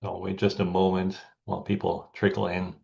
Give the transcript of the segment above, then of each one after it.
I'll wait just a moment while people trickle in.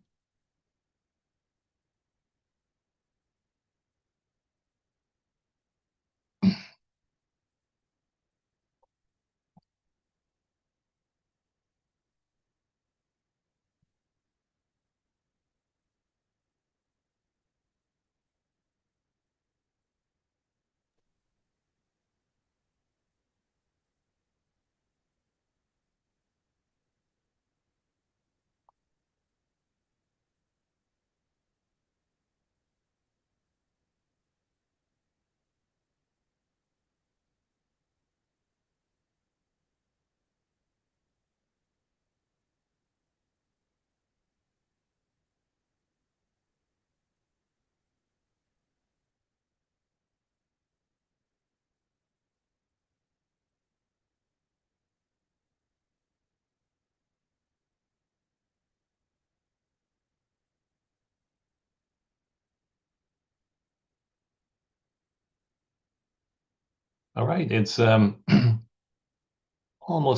All right, it's almost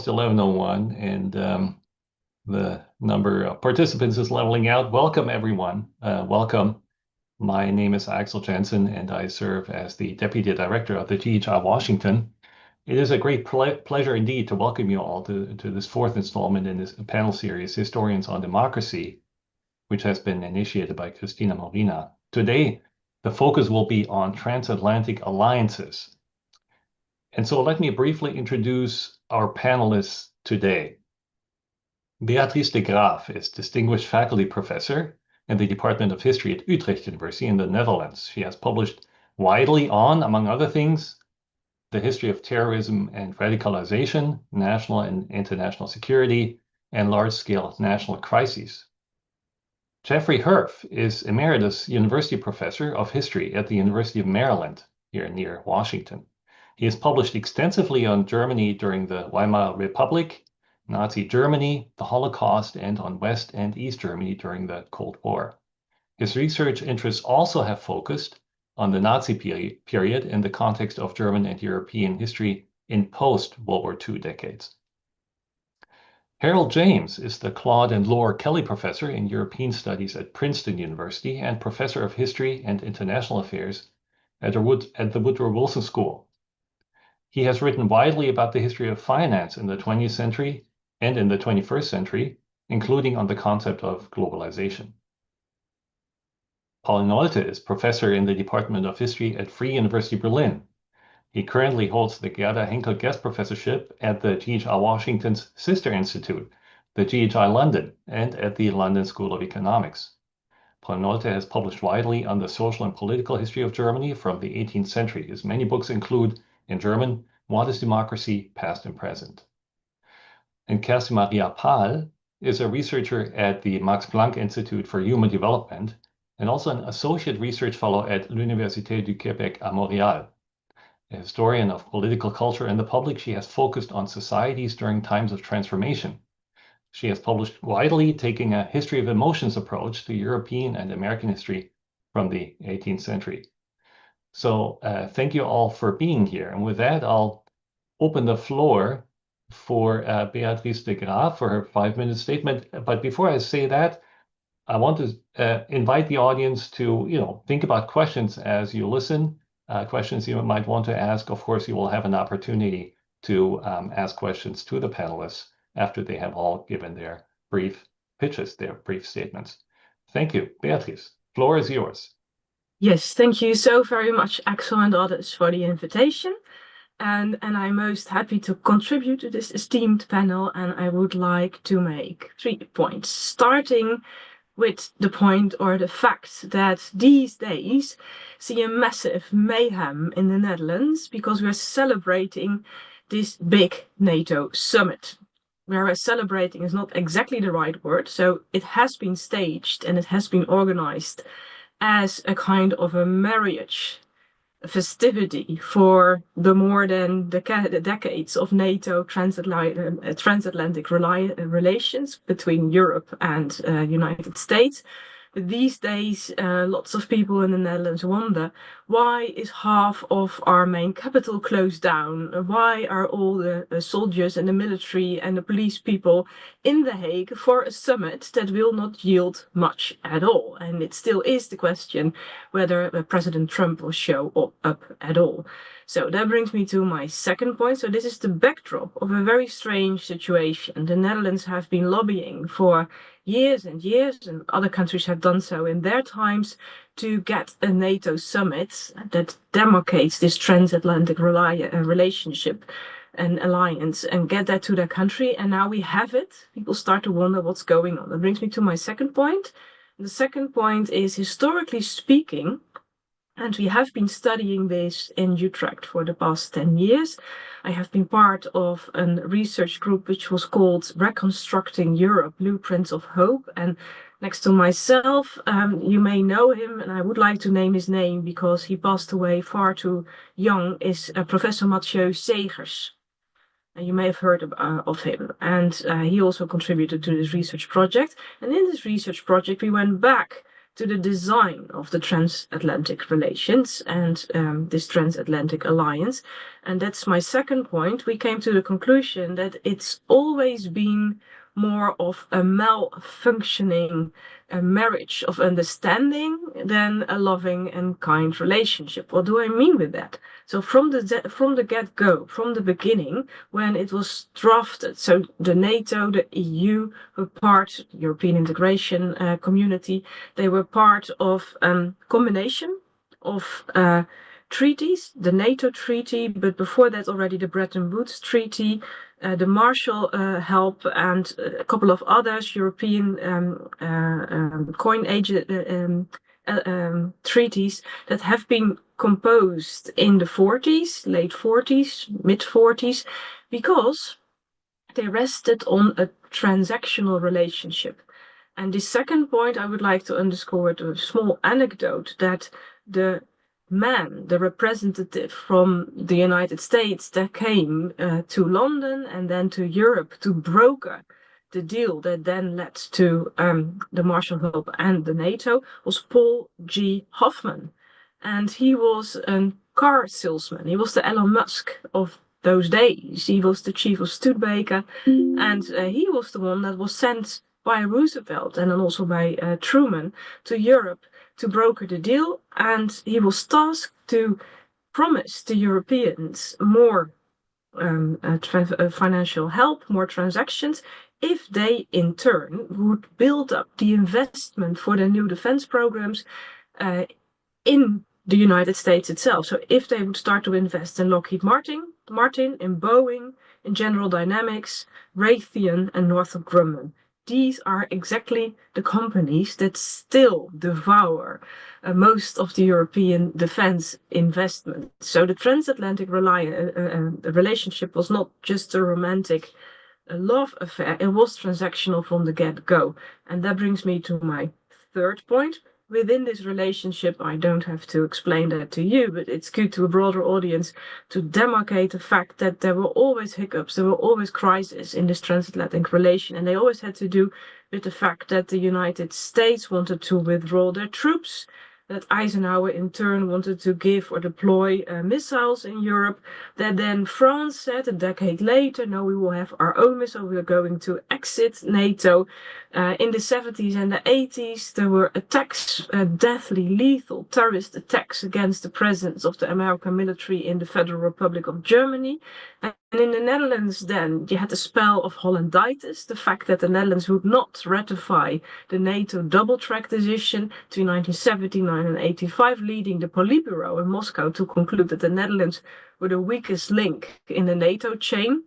11:01, and the number of participants is leveling out. Welcome, everyone. Welcome. My name is Axel Jansen, and I serve as the Deputy Director of the GHI Washington. It is a great pleasure indeed to welcome you all to this fourth installment in this panel series, Historians on Democracy, which has been initiated by Kerstin Maria. Today, the focus will be on transatlantic alliances. And so let me briefly introduce our panelists today. Beatrice de Graaf is Distinguished Faculty Professor in the Department of History at Utrecht University in the Netherlands. She has published widely on, among other things, the history of terrorism and radicalization, national and international security, and large-scale national crises. Jeffrey Herf is Emeritus University Professor of History at the University of Maryland, here near Washington. He has published extensively on Germany during the Weimar Republic, Nazi Germany, the Holocaust, and on West and East Germany during the Cold War. His research interests also have focused on the Nazi period in the context of German and European history in post-World War II decades. Harold James is the Claude and Laura Kelly Professor in European Studies at Princeton University and Professor of History and International Affairs at the Woodrow Wilson School. He has written widely about the history of finance in the 20th century and in the 21st century, including on the concept of globalization. Paul Nolte is professor in the Department of History at Free University Berlin. He currently holds the Gerda Henkel Guest Professorship at the GHI Washington's sister institute, the GHI London, and at the London School of Economics. Paul Nolte has published widely on the social and political history of Germany from the 18th century. His many books include, in German, What is Democracy, Past and Present? And Kerstin Maria Pahl is a researcher at the Max Planck Institute for Human Development and also an associate research fellow at l'Université du Québec à Montréal. A historian of political culture and the public, she has focused on societies during times of transformation. She has published widely, taking a history of emotions approach to European and American history from the 18th century. So thank you all for being here. And with that, I'll open the floor for Beatrice de Graaf for her 5-minute statement. But before I say that, I want to invite the audience to, think about questions as you listen. Questions you might want to ask. Of course, you will have an opportunity to ask questions to the panelists after they have all given their brief pitches, their brief statements. Thank you. Beatrice, floor is yours. Yes, thank you so very much, Axel and others, for the invitation. And I'm most happy to contribute to this esteemed panel, and I would like to make 3 points, starting with the point or the fact that these days see a massive mayhem in the Netherlands because we're celebrating this big NATO summit. Whereas celebrating is not exactly the right word, so it has been staged and it has been organized as a kind of a marriage festivity for the more than the decades of NATO transatlantic relations between Europe and United States, But these days, lots of people in the Netherlands wonder, why is half of our main capital closed down? Why are all the soldiers and the military and the police people in The Hague for a summit that will not yield much at all? And it still is the question whether President Trump will show up at all. So that brings me to my second point. So this is the backdrop of a very strange situation. The Netherlands have been lobbying for years and years, and other countries have done so in their times, to get a NATO summit that demarcates this transatlantic relationship and alliance and get that to their country. And now we have it. People start to wonder what's going on. That brings me to my second point. The second point is, historically speaking, and we have been studying this in Utrecht for the past 10 years. I have been part of a research group which was called Reconstructing Europe, Blueprints of Hope. And next to myself, you may know him, and I would like to name his name because he passed away far too young, is Professor Mathieu Segers. You may have heard of him. And he also contributed to this research project. And in this research project, we went back to the design of the transatlantic relations and this transatlantic alliance. And that's my second point. We came to the conclusion that it's always been more of a malfunctioning marriage of understanding than a loving and kind relationship. What do I mean with that? So from the get-go, from the beginning, when it was drafted, so the NATO, the EU were part, European integration community, they were part of a combination of treaties, the NATO treaty, but before that already the Bretton Woods Treaty, the Marshall help, and a couple of others, European coin age treaties that have been composed in the 40s, late 40s, mid 40s, because they rested on a transactional relationship. And the second point I would like to underscore with a small anecdote, that the man, the representative from the United States that came to London and then to Europe to broker the deal that then led to the Marshall Help and the NATO, was Paul G. Hoffman. And he was a car salesman. He was the Elon Musk of those days. He was the chief of Studebaker, and he was the one that was sent by Roosevelt and then also by Truman to Europe to broker the deal. And he was tasked to promise the Europeans more financial help, more transactions, if they in turn would build up the investment for their new defense programs in the United States itself. So if they would start to invest in Lockheed Martin, in Boeing, in General Dynamics, Raytheon, and Northrop Grumman. These are exactly the companies that still devour most of the European defense investment. So the transatlantic relationship was not just a romantic love affair, it was transactional from the get-go. And that brings me to my third point. Within this relationship, I don't have to explain that to you, but it's good to a broader audience to demarcate the fact that there were always hiccups, there were always crises in this transatlantic relation, and they always had to do with the fact that the United States wanted to withdraw their troops, that Eisenhower in turn wanted to give or deploy missiles in Europe, that then France said a decade later, no, we will have our own missile, we are going to exit NATO. In the 70s and the 80s, there were attacks, deathly, lethal terrorist attacks against the presence of the American military in the Federal Republic of Germany. And in the Netherlands then, you had the spell of Hollanditis, the fact that the Netherlands would not ratify the NATO double-track decision between 1979 and 85, leading the Politburo in Moscow to conclude that the Netherlands were the weakest link in the NATO chain.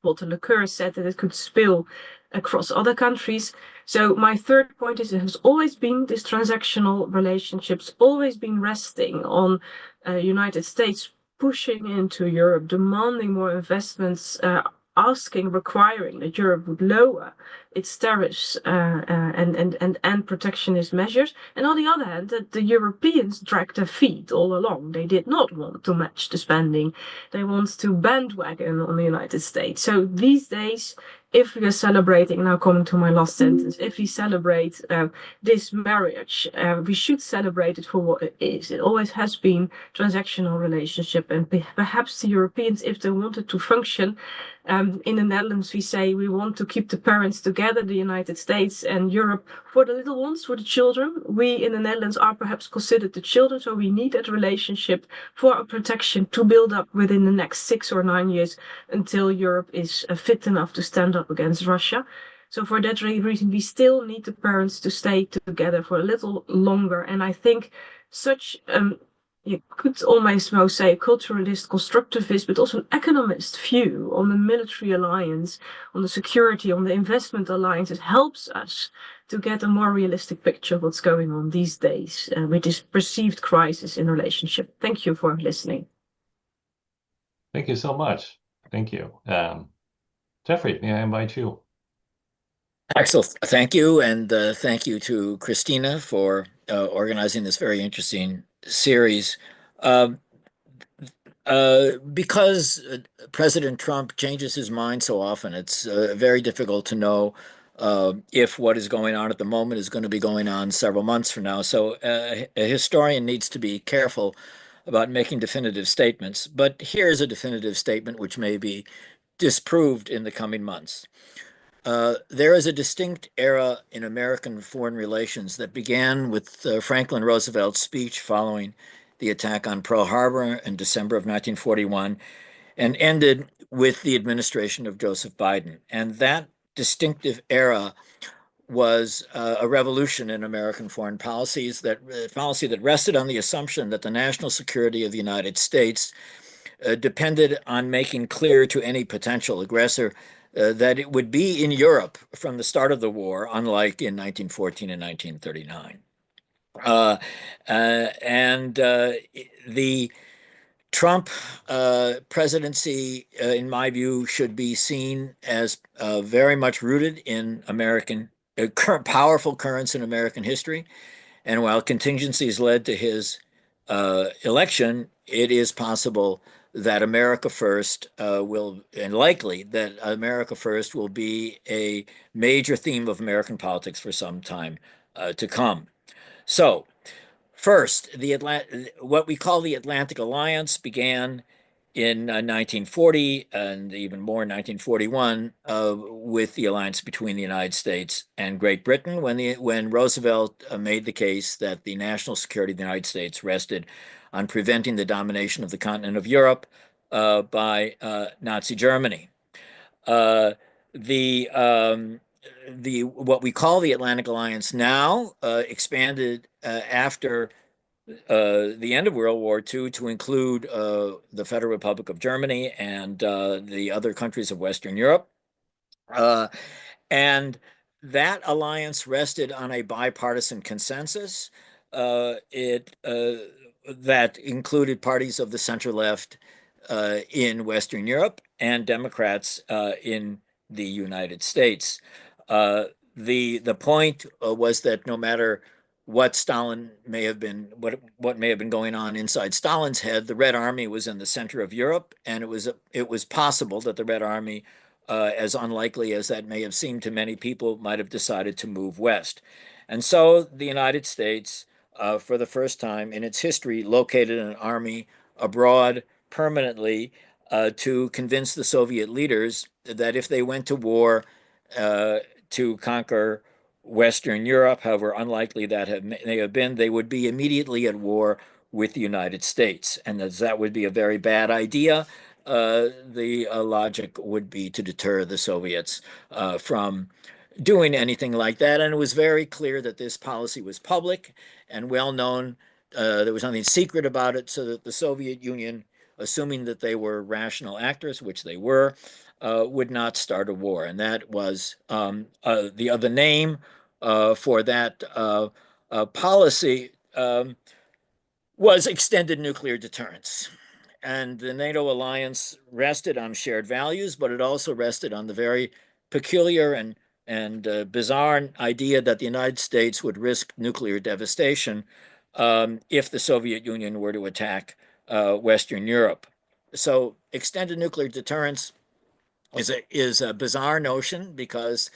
Walter Lecoeur said that it could spill across other countries. So my third point is, it has always been this transactional relationships, always been resting on United States pushing into Europe, demanding more investments, requiring that Europe would lower its tariffs and protectionist measures. And on the other hand, that the Europeans dragged their feet all along. They did not want to match the spending. They want to bandwagon on the United States. So these days, if we are celebrating, now coming to my last sentence, if we celebrate this marriage, we should celebrate it for what it is. It always has been transactional relationship, and perhaps the Europeans, if they wanted to function, in the Netherlands, we say we want to keep the parents together, the United States and Europe, for the little ones, for the children. We in the Netherlands are perhaps considered the children, so we need that relationship for our protection to build up within the next 6 or 9 years until Europe is fit enough to stand up against Russia. So for that reason, we still need the parents to stay together for a little longer. And I think such you could almost say a culturalist, constructivist, but also an economist view on the military alliance, on the security, on the investment alliance. It helps us to get a more realistic picture of what's going on these days with this perceived crisis in relationship. Thank you for listening. Thank you so much. Thank you. Jeffrey, may I invite you? Axel, thank you. And thank you to Christina for organizing this very interesting series. Because President Trump changes his mind so often, it's very difficult to know if what is going on at the moment is going to be going on several months from now. So a historian needs to be careful about making definitive statements. But here's a definitive statement which may be disproved in the coming months. There is a distinct era in American foreign relations that began with Franklin Roosevelt's speech following the attack on Pearl Harbor in December of 1941 and ended with the administration of Joseph Biden. And that distinctive era was a revolution in American foreign policies, that policy that rested on the assumption that the national security of the United States depended on making clear to any potential aggressor that it would be in Europe from the start of the war, unlike in 1914 and 1939. The Trump presidency, in my view, should be seen as very much rooted in American, powerful currents in American history. And while contingencies led to his election, it is possible that America First will, and likely that America First will be a major theme of American politics for some time to come. So, first, what we call the Atlantic Alliance began in 1940 and even more in 1941 with the alliance between the United States and Great Britain when Roosevelt made the case that the national security of the United States rested on preventing the domination of the continent of Europe by Nazi Germany. What we call the Atlantic Alliance now expanded after the end of World War II to include the Federal Republic of Germany and the other countries of Western Europe. And that alliance rested on a bipartisan consensus that included parties of the center left in Western Europe and Democrats in the United States. The point was that no matter what Stalin may have been, what may have been going on inside Stalin's head, the Red Army was in the center of Europe, and it was possible that the Red Army, as unlikely as that may have seemed to many people, might have decided to move west. And so the United States, for the first time in its history, located an army abroad permanently to convince the Soviet leaders that if they went to war to conquer Western Europe, however unlikely that may have been, they would be immediately at war with the United States. And as that would be a very bad idea, the logic would be to deter the Soviets from doing anything like that. And it was very clear that this policy was public and well known. There was nothing secret about it, so that the Soviet Union, assuming that they were rational actors, which they were, would not start a war. And that was the other name for that policy was extended nuclear deterrence. And the NATO alliance rested on shared values, but it also rested on the very peculiar and bizarre idea that the United States would risk nuclear devastation if the Soviet Union were to attack Western Europe. So extended nuclear deterrence is a bizarre notion because,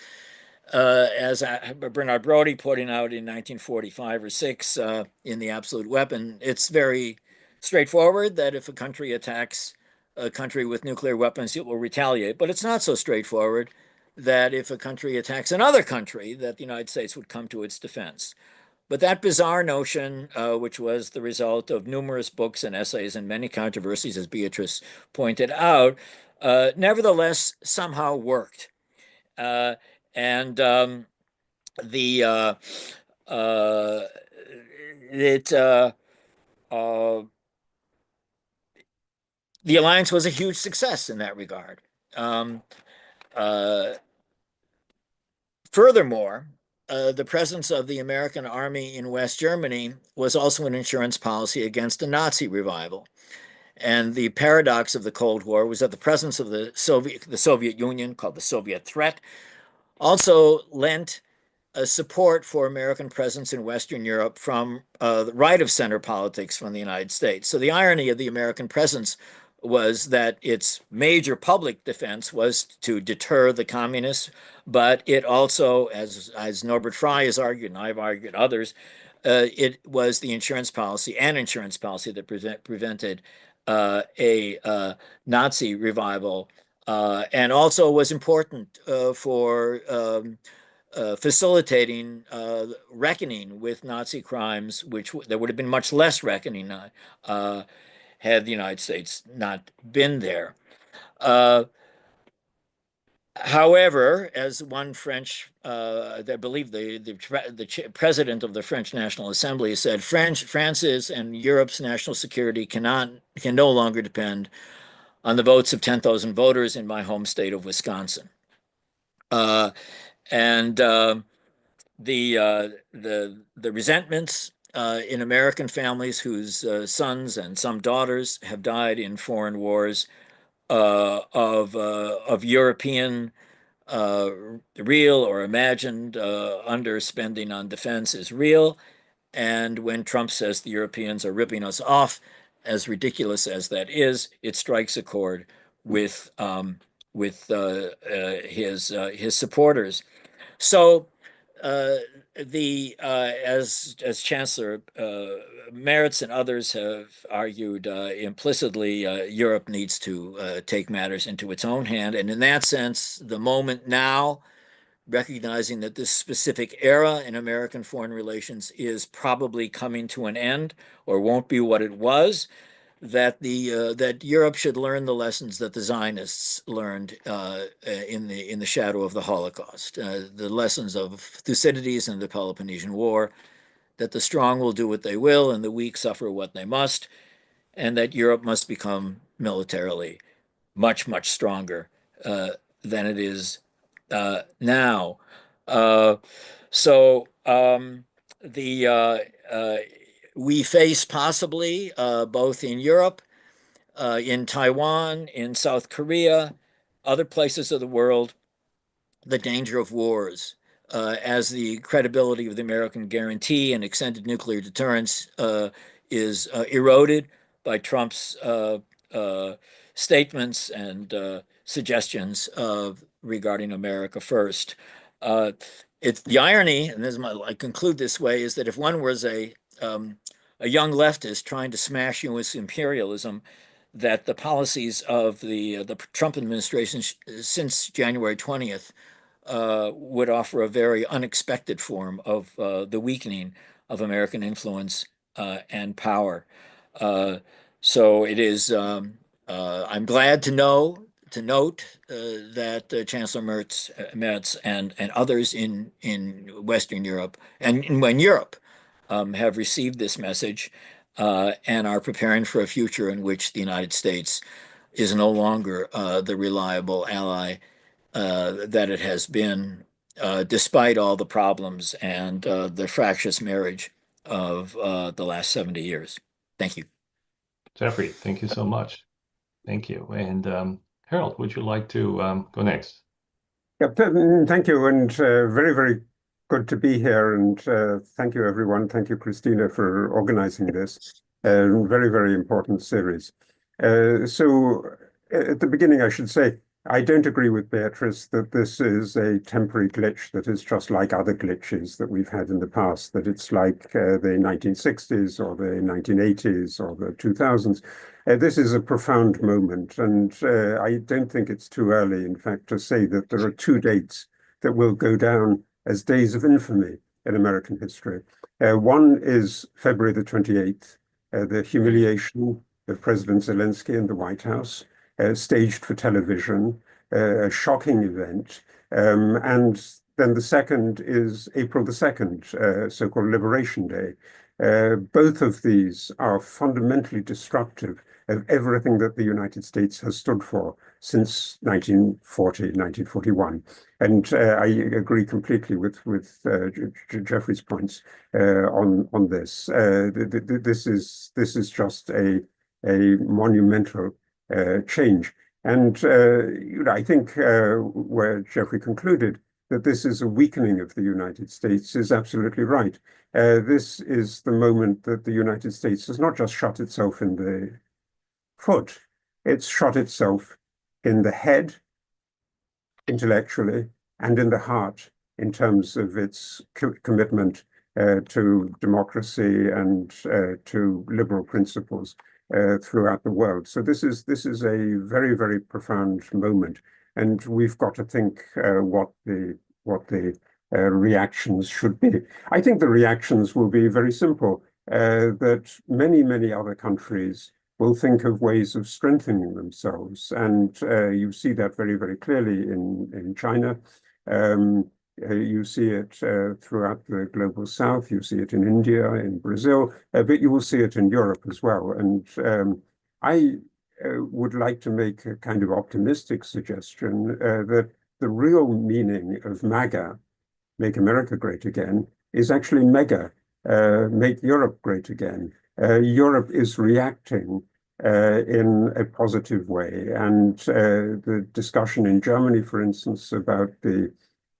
as Bernard Brodie pointed out in 1945 or 6 in The Absolute Weapon, it's very straightforward that if a country attacks a country with nuclear weapons, it will retaliate. But it's not so straightforward that if a country attacks another country, that the United States would come to its defense. But that bizarre notion, which was the result of numerous books and essays and many controversies, as Beatrice pointed out, nevertheless somehow worked. And the alliance was a huge success in that regard. Furthermore, the presence of the American army in West Germany was also an insurance policy against a Nazi revival. And the paradox of the Cold War was that the presence of the Soviet Union, called the Soviet threat, also lent support for American presence in Western Europe from the right-of-center politics from the United States. So the irony of the American presence was that its major public defense was to deter the communists, but it also, as Norbert Frey has argued, and I've argued others, it was the insurance policy that prevented a Nazi revival, and also was important for facilitating reckoning with Nazi crimes, which there would have been much less reckoning had the United States not been there. However, as one French, I believe the president of the French National Assembly said, France's and Europe's national security can no longer depend on the votes of 10,000 voters in my home state of Wisconsin. And the resentments in American families whose sons and some daughters have died in foreign wars of European real or imagined underspending on defense is real. And when Trump says the Europeans are ripping us off, as ridiculous as that is, it strikes a chord with his supporters. So as Chancellor Merz and others have argued implicitly, Europe needs to take matters into its own hand. And in that sense, the moment now, recognizing that this specific era in American foreign relations is probably coming to an end or won't be what it was, that Europe should learn the lessons that the Zionists learned in the shadow of the Holocaust, the lessons of Thucydides and the Peloponnesian War, that the strong will do what they will and the weak suffer what they must, and that Europe must become militarily much, much stronger than it is now. We face possibly, both in Europe, in Taiwan, in South Korea, other places of the world, the danger of wars, as the credibility of the American guarantee and extended nuclear deterrence is eroded by Trump's statements and suggestions regarding America first. The irony, and I conclude this way, is that if one was a young leftist trying to smash U.S. imperialism, that the policies of the Trump administration since January 20th would offer a very unexpected form of the weakening of American influence and power. So it is. I'm glad to note that Chancellor Merz and others in Western Europe and in Europe have received this message and are preparing for a future in which the United States is no longer the reliable ally that it has been, despite all the problems and the fractious marriage of the last 70 years. Thank you. Jeffrey, thank you so much. Thank you. And Harold, would you like to go next? Yeah, thank you, and very, very good to be here. And thank you, everyone. Thank you, Christina, for organizing this very, very important series. So at the beginning, I should say, I don't agree with Beatrice that this is a temporary glitch that is just like other glitches that we've had in the past, that it's like the 1960s or the 1980s or the 2000s. This is a profound moment, and I don't think it's too early, in fact, to say that there are two dates that will go down as days of infamy in American history. One is February the 28th, the humiliation of President Zelensky in the White House, staged for television, a shocking event. And then the second is April the 2nd, so-called Liberation Day. Both of these are fundamentally destructive of everything that the United States has stood for since 1940, 1941. And I agree completely with Jeffrey's points on this. This is just a monumental change. And I think where Jeffrey concluded that this is a weakening of the United States is absolutely right. This is the moment that the United States has not just shot itself in the foot, it's shot itself in the head, intellectually, and in the heart in terms of its commitment to democracy and to liberal principles throughout the world. So this is a very, very profound moment, and we've got to think what the reactions should be. I think the reactions will be very simple. That many other countries will think of ways of strengthening themselves, and you see that very, very clearly in China. You see it throughout the global south, you see it in India, in Brazil, but you will see it in Europe as well. And I would like to make a kind of optimistic suggestion that the real meaning of MAGA, Make America Great Again, is actually MEGA, Make Europe Great Again. Europe is reacting in a positive way. And the discussion in Germany, for instance, about the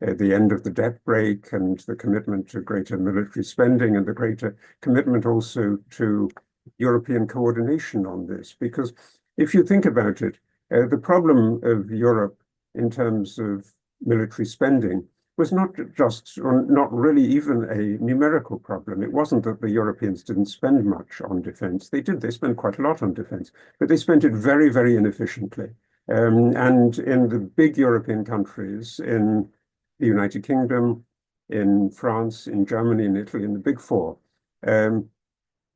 end of the debt brake and the commitment to greater military spending and the greater commitment also to European coordination on this. Because if you think about it, the problem of Europe in terms of military spending was not just, or not really even a numerical problem. It wasn't that the Europeans didn't spend much on defense. They did. They spent quite a lot on defense, but they spent it very, very inefficiently. And in the big European countries, in the United Kingdom, in France, in Germany, in Italy, in the Big Four,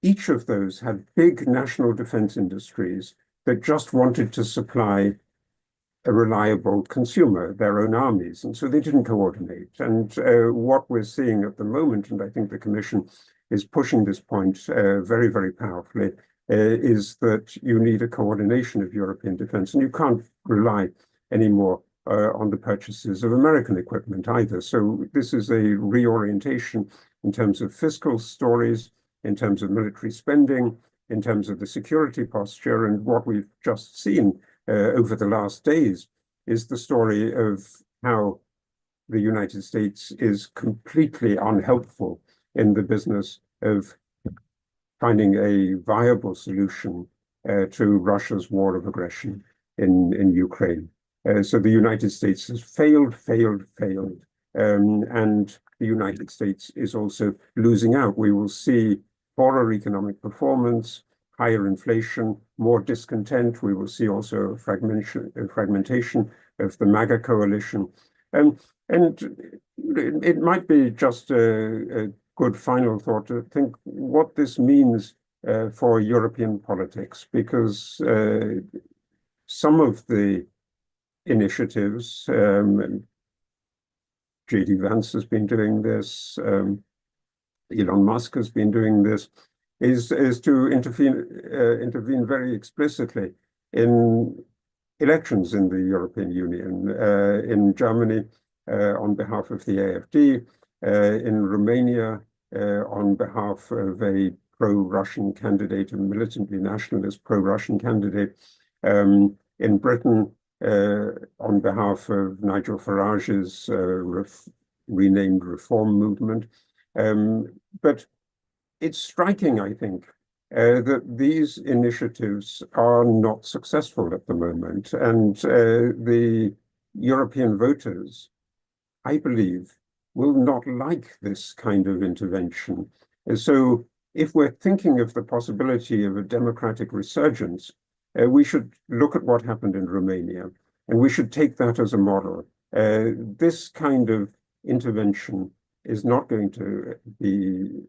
each of those had big national defense industries that just wanted to supply a reliable consumer, their own armies, and so they didn't coordinate. And what we're seeing at the moment, and I think the Commission is pushing this point very, very powerfully, is that you need a coordination of European defense, and you can't rely anymore on the purchases of American equipment either. So this is a reorientation in terms of fiscal stories, in terms of military spending, in terms of the security posture, and what we've just seen over the last days is the story of how the United States is completely unhelpful in the business of finding a viable solution to Russia's war of aggression in Ukraine. So the United States has failed, and the United States is also losing out. We will see poorer economic performance, higher inflation, more discontent. We will see also fragmentation of the MAGA coalition. And it might be just a good final thought to think what this means for European politics, because some of the initiatives, J.D. Vance has been doing this, Elon Musk has been doing this, is to intervene very explicitly in elections in the European Union, in Germany on behalf of the AfD, in Romania on behalf of a pro-Russian candidate, a militantly nationalist pro-Russian candidate, in Britain on behalf of Nigel Farage's renamed Reform movement. But it's striking, I think, that these initiatives are not successful at the moment. And the European voters, I believe, will not like this kind of intervention. And so if we're thinking of the possibility of a democratic resurgence, we should look at what happened in Romania, and we should take that as a model. This kind of intervention is not going to be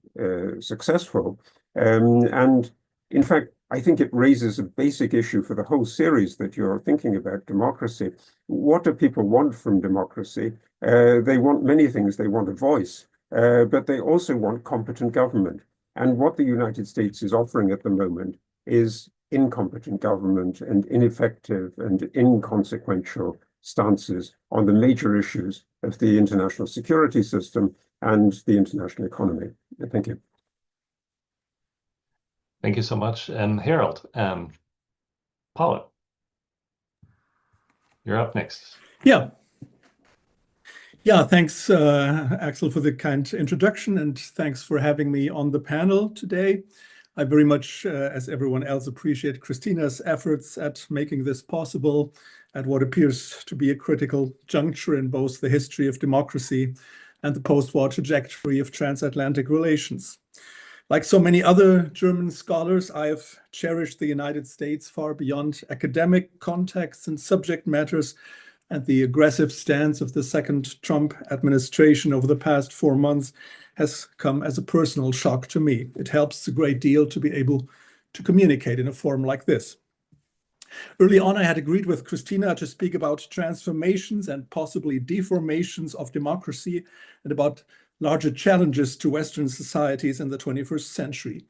successful. And in fact, I think it raises a basic issue for the whole series that you're thinking about, democracy. What do people want from democracy? They want many things. They want a voice, but they also want competent government. And what the United States is offering at the moment is incompetent government and ineffective and inconsequential stances on the major issues of the international security system and the international economy. Thank you. Thank you so much. Harold, Paula, you're up next. Yeah. Yeah, thanks, Axel, for the kind introduction, and thanks for having me on the panel today. I very much, as everyone else, appreciate Christina's efforts at making this possible at what appears to be a critical juncture in both the history of democracy and the post-war trajectory of transatlantic relations. Like so many other German scholars, I have cherished the United States far beyond academic contexts and subject matters, and the aggressive stance of the second Trump administration over the past 4 months has come as a personal shock to me. It helps a great deal to be able to communicate in a forum like this. Early on, I had agreed with Christina to speak about transformations and possibly deformations of democracy and about larger challenges to Western societies in the 21st century.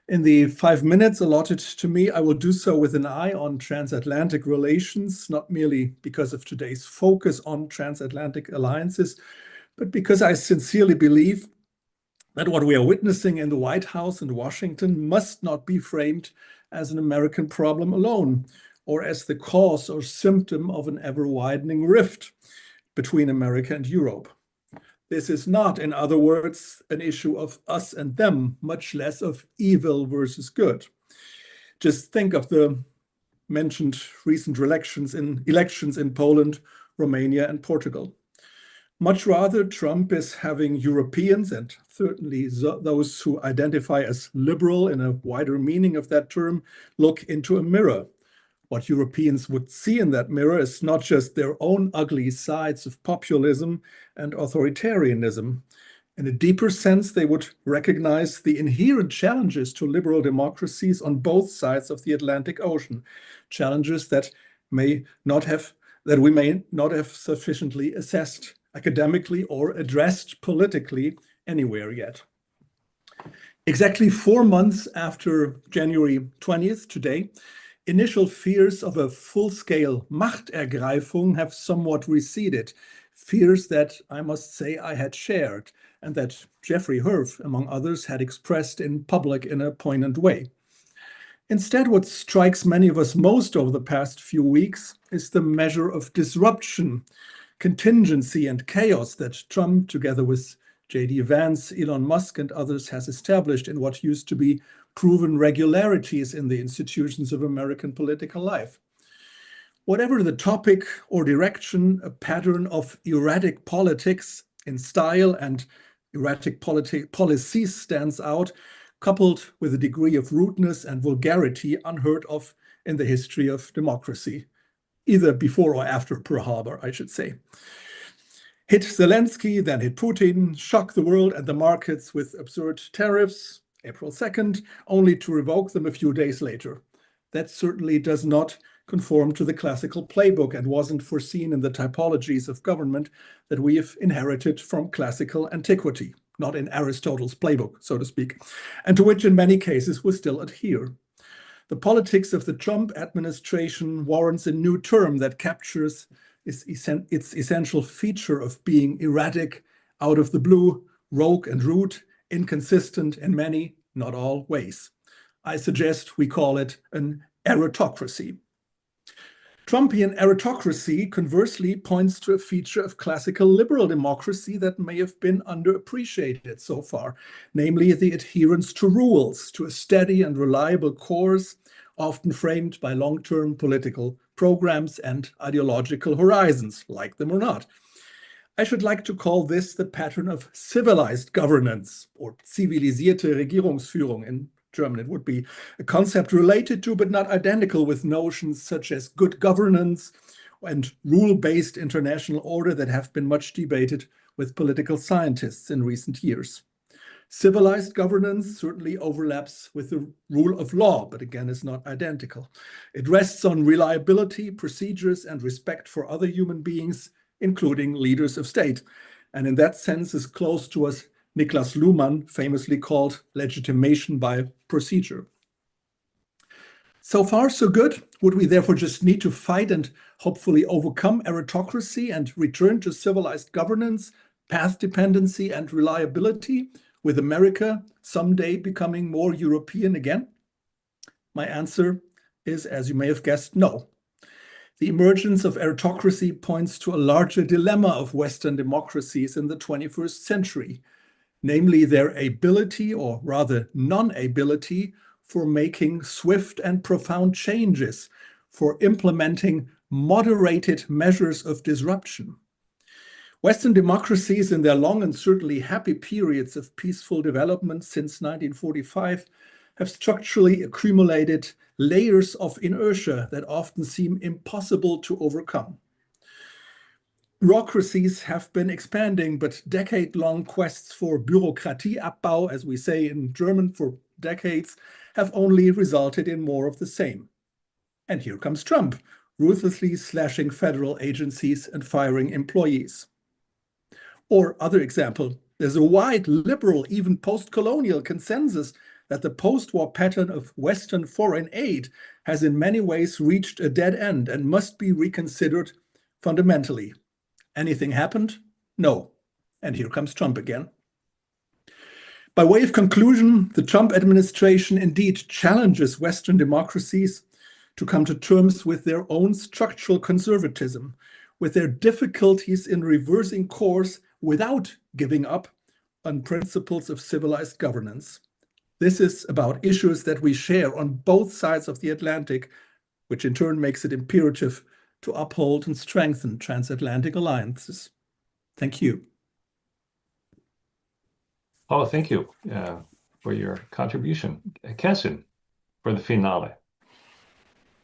In the 5 minutes allotted to me, I will do so with an eye on transatlantic relations, not merely because of today's focus on transatlantic alliances, but because I sincerely believe that what we are witnessing in the White House and Washington must not be framed as an American problem alone, or as the cause or symptom of an ever-widening rift between America and Europe. This is not, in other words, an issue of us and them, much less of evil versus good. Just think of the mentioned recent elections in Poland, Romania, and Portugal. Much rather, Trump is having Europeans, and certainly those who identify as liberal in a wider meaning of that term, look into a mirror. What Europeans would see in that mirror is not just their own ugly sides of populism and authoritarianism. In a deeper sense, they would recognize the inherent challenges to liberal democracies on both sides of the Atlantic Ocean, challenges that we may not have sufficiently assessed academically or addressed politically anywhere yet. Exactly 4 months after January 20th, today, initial fears of a full-scale Machtergreifung have somewhat receded, fears that I must say I had shared and that Jeffrey Herf, among others, had expressed in public in a poignant way. Instead, what strikes many of us most over the past few weeks is the measure of disruption, contingency, and chaos that Trump, together with J.D. Vance, Elon Musk, and others, has established in what used to be proven regularities in the institutions of American political life. Whatever the topic or direction, a pattern of erratic politics in style and erratic policies stands out, coupled with a degree of rudeness and vulgarity unheard of in the history of democracy, either before or after Pearl Harbor, I should say. Hit Zelensky, then hit Putin, shock the world and the markets with absurd tariffs, April 2nd, only to revoke them a few days later. That certainly does not conform to the classical playbook and wasn't foreseen in the typologies of government that we have inherited from classical antiquity, not in Aristotle's playbook, so to speak, and to which in many cases we still adhere. The politics of the Trump administration warrants a new term that captures its essential feature of being erratic, out of the blue, rogue and rude, inconsistent in many, not all, ways. I suggest we call it an erratocracy. Trumpian aristocracy, conversely, points to a feature of classical liberal democracy that may have been underappreciated so far, namely the adherence to rules, to a steady and reliable course, often framed by long-term political programs and ideological horizons, like them or not. I should like to call this the pattern of civilized governance, or zivilisierte Regierungsführung in German. It would be a concept related to, but not identical with, notions such as good governance and rule-based international order that have been much debated with political scientists in recent years. Civilized governance certainly overlaps with the rule of law, but again is not identical. It rests on reliability, procedures, and respect for other human beings, including leaders of state, and in that sense is close to what Niklas Luhmann famously called legitimation by procedure. So far, so good. Would we therefore just need to fight and hopefully overcome aristocracy and return to civilized governance, path dependency, and reliability, with America someday becoming more European again? My answer is, as you may have guessed, no. The emergence of aristocracy points to a larger dilemma of Western democracies in the 21st century, namely their ability, or rather non-ability, for making swift and profound changes, for implementing moderated measures of disruption. Western democracies, in their long and certainly happy periods of peaceful development since 1945, have structurally accumulated layers of inertia that often seem impossible to overcome. Bureaucracies have been expanding, but decade-long quests for Bürokratieabbau, as we say in German, for decades, have only resulted in more of the same. And here comes Trump, ruthlessly slashing federal agencies and firing employees. Or other example, there's a wide liberal, even post-colonial consensus that the post-war pattern of Western foreign aid has in many ways reached a dead end and must be reconsidered fundamentally. Anything happened? No. And here comes Trump again. By way of conclusion, the Trump administration indeed challenges Western democracies to come to terms with their own structural conservatism, with their difficulties in reversing course without giving up on principles of civilized governance. This is about issues that we share on both sides of the Atlantic, which in turn makes it imperative to uphold and strengthen transatlantic alliances. Thank you. Oh, thank you for your contribution. Kerstin, for the finale.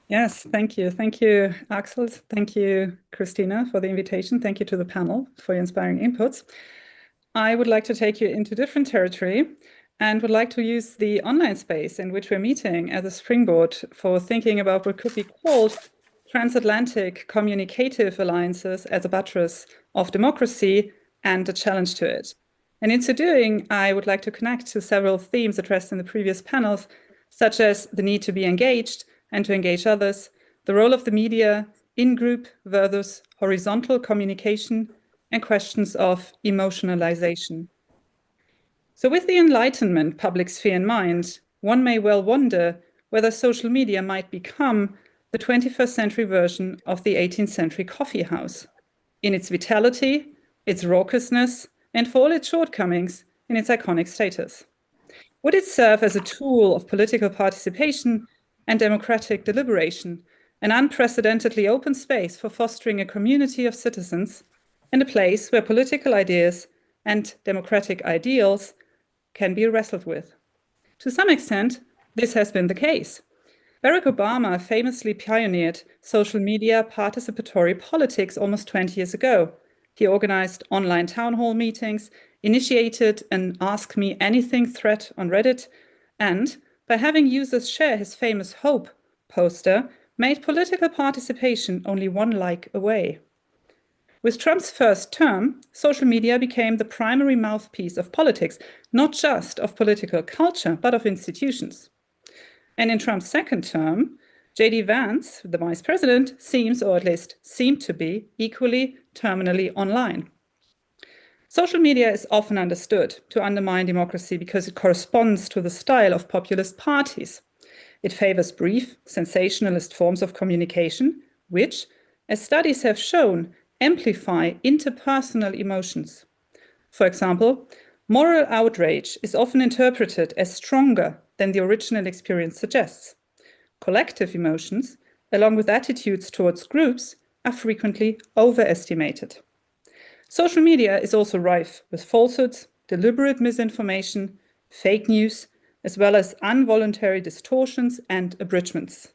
Yes, thank you. Thank you, Axel. Thank you, Christina, for the invitation. Thank you to the panel for your inspiring inputs. I would like to take you into different territory and would like to use the online space in which we're meeting as a springboard for thinking about what could be called transatlantic communicative alliances as a buttress of democracy and a challenge to it. And in so doing, I would like to connect to several themes addressed in the previous panels, such as the need to be engaged and to engage others, the role of the media, in-group versus horizontal communication, and questions of emotionalization. So with the Enlightenment public sphere in mind, one may well wonder whether social media might become the 21st century version of the 18th century coffee house, in its vitality, its raucousness, and for all its shortcomings, in its iconic status. Would it serve as a tool of political participation and democratic deliberation, an unprecedentedly open space for fostering a community of citizens, and a place where political ideas and democratic ideals can be wrestled with? To some extent, this has been the case. Barack Obama famously pioneered social media participatory politics almost 20 years ago. He organized online town hall meetings, initiated an Ask Me Anything thread on Reddit, and by having users share his famous Hope poster, made political participation only one like away. With Trump's first term, social media became the primary mouthpiece of politics, not just of political culture, but of institutions. And in Trump's second term, J.D. Vance, the vice president, seems, or at least seemed to be, equally terminally online. Social media is often understood to undermine democracy because it corresponds to the style of populist parties. It favors brief, sensationalist forms of communication, which, as studies have shown, amplify interpersonal emotions. For example, moral outrage is often interpreted as stronger than the original experience suggests. Collective emotions, along with attitudes towards groups, are frequently overestimated. Social media is also rife with falsehoods, deliberate misinformation, fake news, as well as involuntary distortions and abridgments.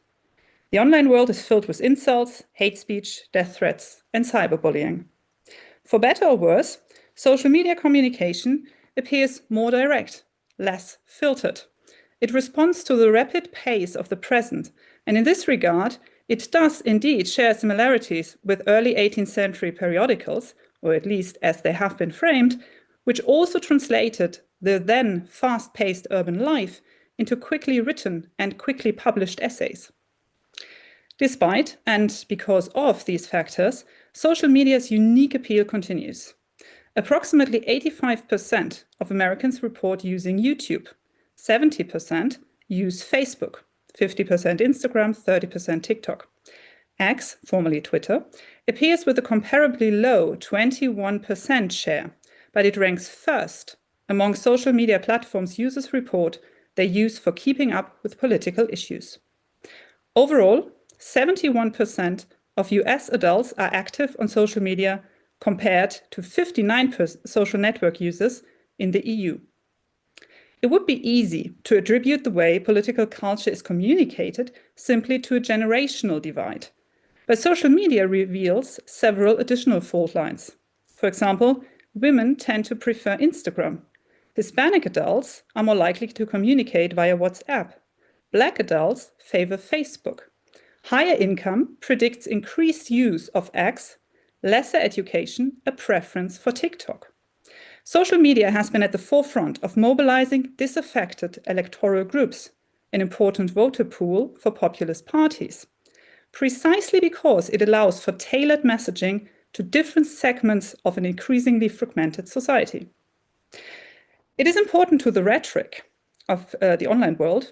The online world is filled with insults, hate speech, death threats, and cyberbullying. For better or worse, social media communication appears more direct, less filtered. It responds to the rapid pace of the present, and in this regard, it does indeed share similarities with early 18th century periodicals, or at least as they have been framed, which also translated the then fast-paced urban life into quickly written and quickly published essays. Despite and because of these factors, social media's unique appeal continues. Approximately 85% of Americans report using YouTube, 70% use Facebook, 50% Instagram, 30% TikTok. X, formerly Twitter, appears with a comparably low 21% share, but it ranks first among social media platforms users report they use for keeping up with political issues. Overall, 71% of US adults are active on social media compared to 59% social network users in the EU. It would be easy to attribute the way political culture is communicated simply to a generational divide. But social media reveals several additional fault lines. For example, women tend to prefer Instagram. Hispanic adults are more likely to communicate via WhatsApp. Black adults favor Facebook. Higher income predicts increased use of X, lesser education, a preference for TikTok. Social media has been at the forefront of mobilizing disaffected electoral groups, an important voter pool for populist parties, precisely because it allows for tailored messaging to different segments of an increasingly fragmented society. It is important to the rhetoric of the online world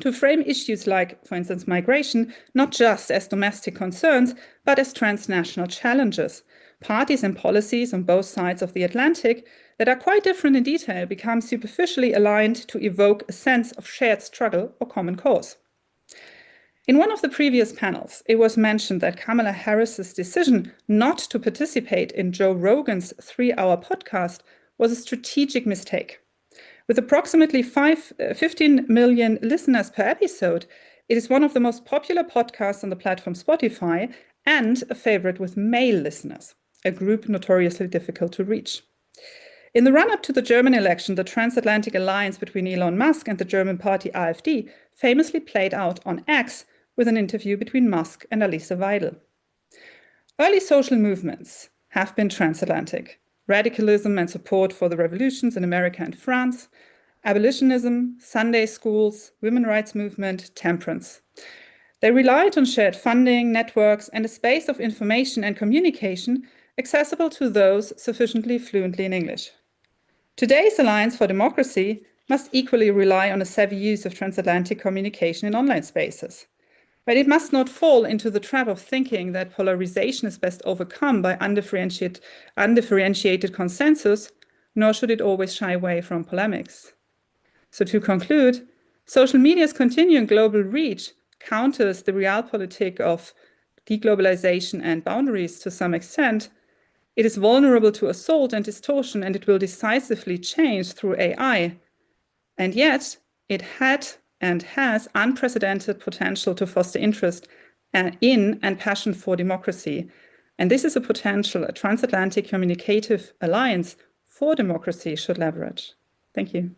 to frame issues like, for instance, migration, not just as domestic concerns, but as transnational challenges. Parties and policies on both sides of the Atlantic that are quite different in detail become superficially aligned to evoke a sense of shared struggle or common cause. In one of the previous panels, it was mentioned that Kamala Harris's decision not to participate in Joe Rogan's 3-hour podcast was a strategic mistake. With approximately 15 million listeners per episode, it is one of the most popular podcasts on the platform Spotify and a favorite with male listeners, a group notoriously difficult to reach. In the run-up to the German election, the transatlantic alliance between Elon Musk and the German party AfD famously played out on X with an interview between Musk and Alice Weidel. Early social movements have been transatlantic. Radicalism and support for the revolutions in America and France, abolitionism, Sunday schools, women's rights movement, temperance. They relied on shared funding, networks, and a space of information and communication accessible to those sufficiently fluently in English. Today's Alliance for Democracy must equally rely on a savvy use of transatlantic communication in online spaces. But it must not fall into the trap of thinking that polarization is best overcome by undifferentiated consensus, nor should it always shy away from polemics. So to conclude, social media's continuing global reach counters the realpolitik of deglobalization and boundaries to some extent. It is vulnerable to assault and distortion, and it will decisively change through AI. And yet, it had and has unprecedented potential to foster interest in and passion for democracy. And this is a potential a transatlantic communicative alliance for democracy should leverage. Thank you.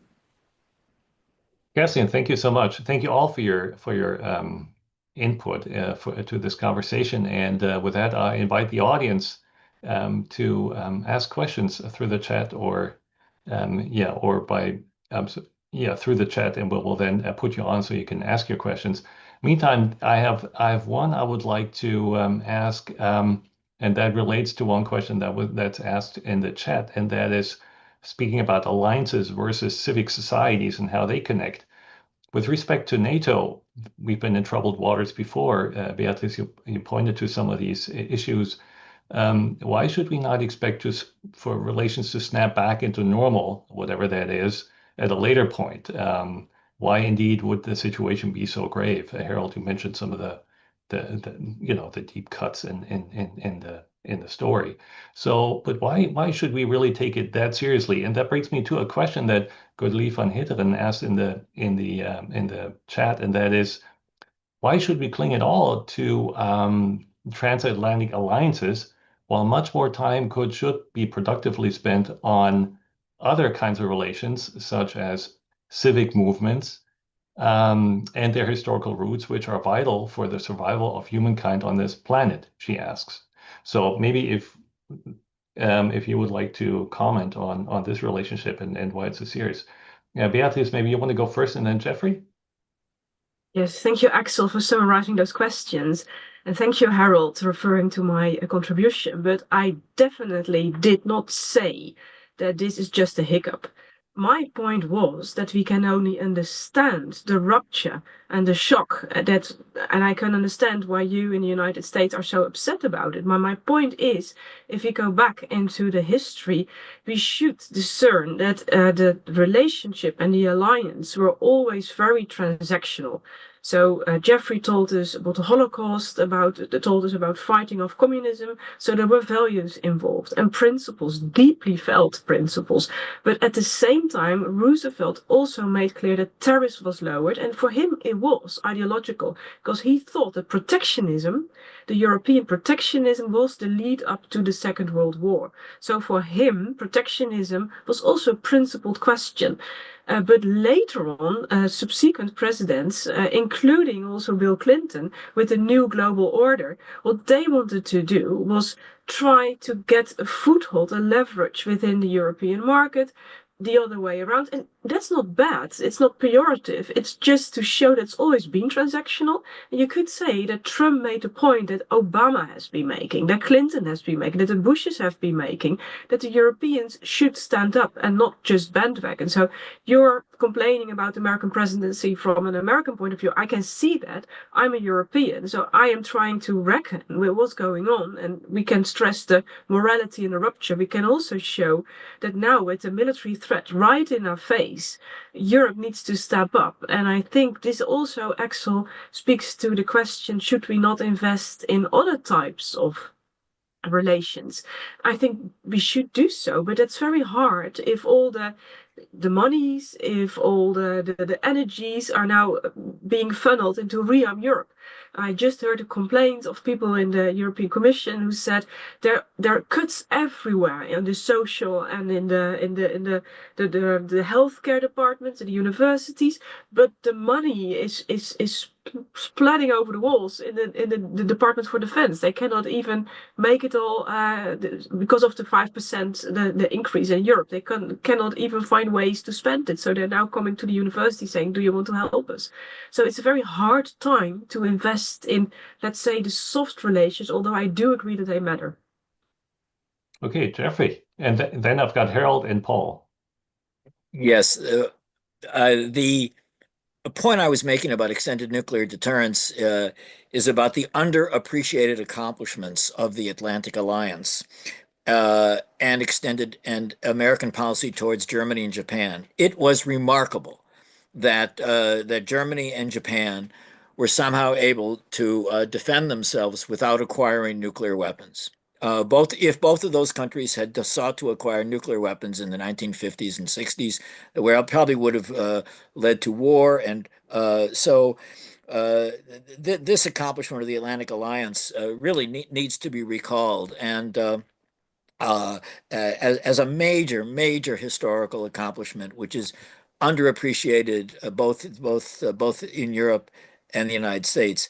Kerstin, thank you so much. Thank you all for your input to this conversation. And with that, I invite the audience to ask questions through the chat or through the chat, and we'll then put you on so you can ask your questions. Meantime, I have one I would like to ask, and that relates to one question that's asked in the chat, and that is speaking about alliances versus civic societies and how they connect. with respect to NATO, we've been in troubled waters before. Beatrice, you pointed to some of these issues. Why should we not expect for relations to snap back into normal, whatever that is, at a later point? Why indeed would the situation be so grave? Harold, you mentioned some of the deep cuts in the story. So, but why should we really take it that seriously? And that brings me to a question that Godlief van Hitteren asked in the chat, and that is, why should we cling at all to transatlantic alliances while much more time should be productively spent on other kinds of relations, such as civic movements and their historical roots, which are vital for the survival of humankind on this planet, she asks. So maybe if you would like to comment on this relationship and why it's so serious. Yeah, Beatrice, maybe you want to go first and then Jeffrey? Yes, thank you, Axel, for summarizing those questions. And thank you, Harold, referring to my contribution. But I definitely did not say that this is just a hiccup. My point was that we can only understand the rupture and the shock and I can understand why you in the United States are so upset about it. My point is, if we go back into the history, we should discern that the relationship and the alliance were always very transactional. So Jeffrey told us about the Holocaust, told us about fighting off communism. So there were values involved and principles, deeply felt principles. But at the same time, Roosevelt also made clear that tariffs was lowered. And for him, it was ideological because he thought that protectionism, the European protectionism, was the lead up to the Second World War. So for him, protectionism was also a principled question. But later on, subsequent presidents, including also Bill Clinton, with the new global order, what they wanted to do was try to get a foothold, a leverage within the European market, the other way around. And that's not bad. It's not pejorative. It's just to show that it's always been transactional. And you could say that Trump made a point that Obama has been making, that Clinton has been making, that the Bushes have been making, that the Europeans should stand up and not just bandwagon. So you're complaining about the American presidency from an American point of view. I can see that. I'm a European, so I am trying to reckon with what's going on, and we can stress the morality and the rupture. We can also show that now with the military threat right in our face, Europe needs to step up. And I think this also, Axel, speaks to the question, should we not invest in other types of relations? I think we should do so, but it's very hard if all the monies, if all the energies are now being funneled into Rearm Europe. I just heard a complaint of people in the European Commission who said there are cuts everywhere in the social and in the healthcare departments and the universities, but the money is splattering over the walls in the Department for Defense. They cannot even make it all because of the 5% the increase in Europe. They cannot even find ways to spend it. So they're now coming to the university saying, do you want to help us? So it's a very hard time to invest in, let's say, the soft relations, although I do agree that they matter. Okay, Jeffrey. And then I've got Harold and Paul. Yes. The point I was making about extended nuclear deterrence is about the underappreciated accomplishments of the Atlantic Alliance and extended and American policy towards Germany and Japan. It was remarkable that that Germany and Japan were somehow able to defend themselves without acquiring nuclear weapons. If both of those countries had sought to acquire nuclear weapons in the 1950s and 60s, where it probably would have led to war. And this accomplishment of the Atlantic Alliance really needs to be recalled. And as a major historical accomplishment, which is underappreciated both in Europe and the United States.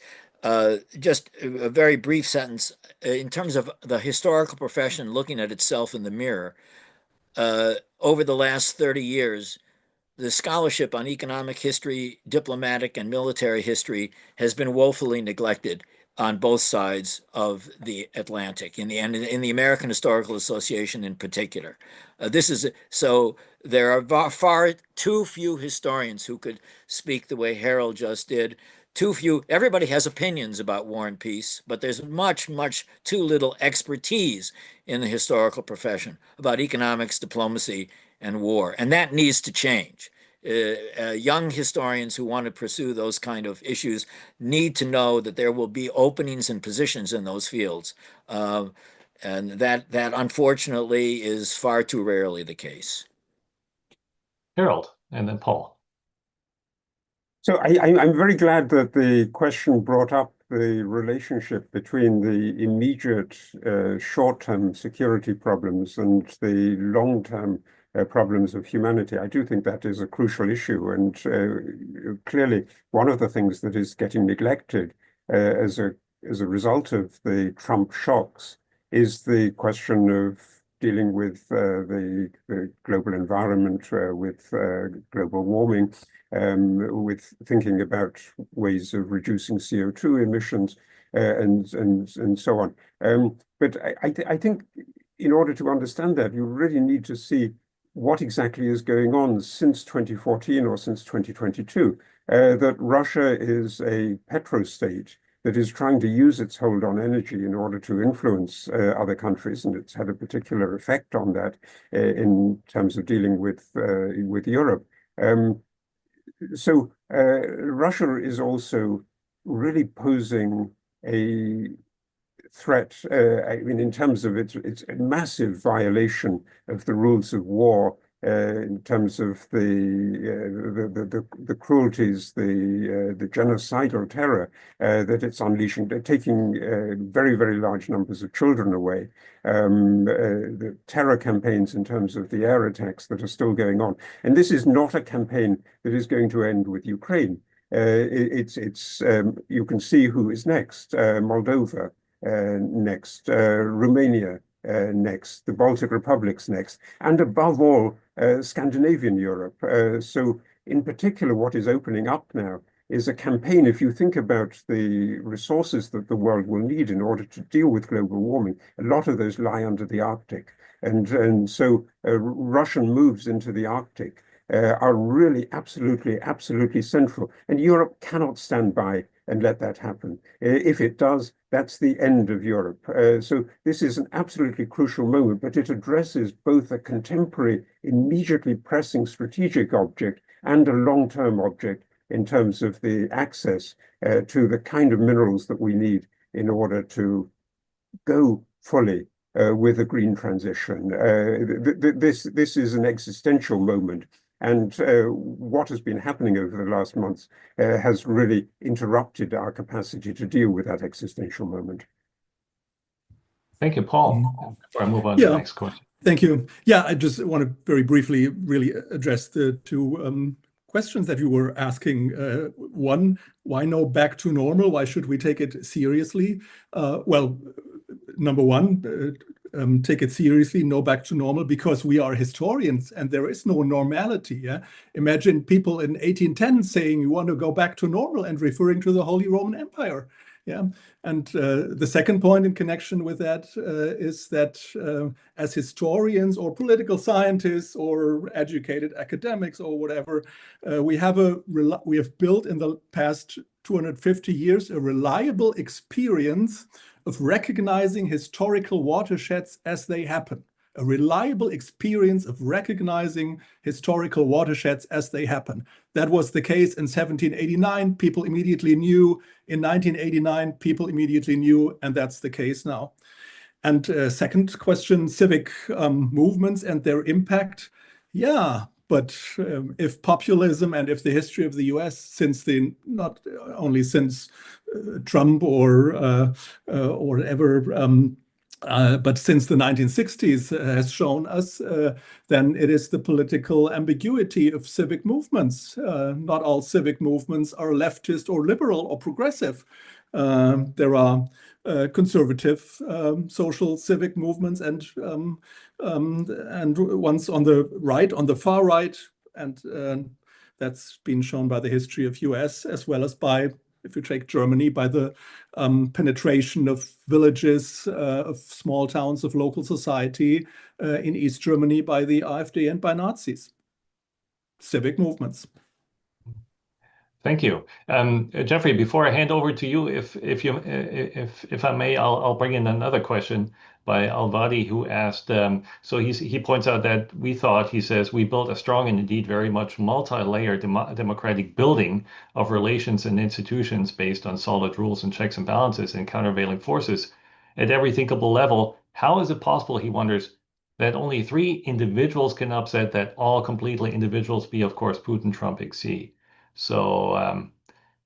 Just a very brief sentence in terms of the historical profession looking at itself in the mirror. Over the last 30 years, the scholarship on economic history, diplomatic and military history has been woefully neglected. on both sides of the Atlantic, in the American Historical Association in particular. So there are far too few historians who could speak the way Harold just did. Too few. Everybody has opinions about war and peace, but there's much too little expertise in the historical profession about economics, diplomacy, and war, and that needs to change. Young historians who want to pursue those kind of issues need to know that there will be openings and positions in those fields, and that unfortunately is far too rarely the case. Harold, and then Paul. So I'm very glad that the question brought up the relationship between the immediate short-term security problems and the long-term problems of humanity. I do think that is a crucial issue, and clearly one of the things that is getting neglected as a result of the Trump shocks is the question of dealing with the global environment, with global warming, with thinking about ways of reducing CO2 emissions, and so on. But I think in order to understand that, you really need to see what exactly is going on since 2014 or since 2022, that Russia is a petrostate that is trying to use its hold on energy in order to influence other countries, and it's had a particular effect on that in terms of dealing with Europe. So Russia is also really posing a threat, I mean, in terms of its massive violation of the rules of war, in terms of the cruelties, the genocidal terror that it's unleashing. They're taking very large numbers of children away. The terror campaigns in terms of the air attacks that are still going on, and this is not a campaign that is going to end with Ukraine. You can see who is next: Moldova. Next, Romania next, the Baltic Republics next, and above all, Scandinavian Europe. So in particular, what is opening up now is a campaign. If you think about the resources that the world will need in order to deal with global warming, a lot of those lie under the Arctic. And so Russian moves into the Arctic are really absolutely central. And Europe cannot stand by and let that happen. If it does, that's the end of Europe. So this is an absolutely crucial moment, but it addresses both a contemporary, immediately pressing strategic object and a long-term object in terms of the access to the kind of minerals that we need in order to go fully with a green transition. This is an existential moment. And what has been happening over the last months has really interrupted our capacity to deal with that existential moment. Thank you, Paul. Before I move on to the next question. Thank you. Yeah, I just want to very briefly really address the two questions that you were asking. One, why no back to normal? Why should we take it seriously? Well, number one, take it seriously, no back to normal, because we are historians and there is no normality. Yeah? Imagine people in 1810 saying you want to go back to normal and referring to the Holy Roman Empire. Yeah, and the second point in connection with that is that as historians or political scientists or educated academics or whatever, we have built in the past 250 years a reliable experience of recognizing historical watersheds as they happen. A reliable experience of recognizing historical watersheds as they happen. That was the case in 1789, people immediately knew. In 1989, people immediately knew, and that's the case now. And second question, civic movements and their impact. Yeah, but if populism and if the history of the US since not only since Trump or ever, but since the 1960s has shown us, then it is the political ambiguity of civic movements. Not all civic movements are leftist or liberal or progressive. There are conservative social civic movements and ones on the right, on the far right, and that's been shown by the history of US as well as by If you take Germany, by the penetration of villages, of small towns, of local society, in East Germany by the AfD and by Nazis. Civic movements. Thank you, Jeffrey. Before I hand over to you, if I may, I'll bring in another question by Alvadi, who asked. So he points out that he says we built a strong and indeed very much multi-layered democratic building of relations and institutions based on solid rules and checks and balances and countervailing forces at every thinkable level. How is it possible, he wonders, that only 3 individuals can upset that all completely individuals be, of course, Putin, Trump, Xi? So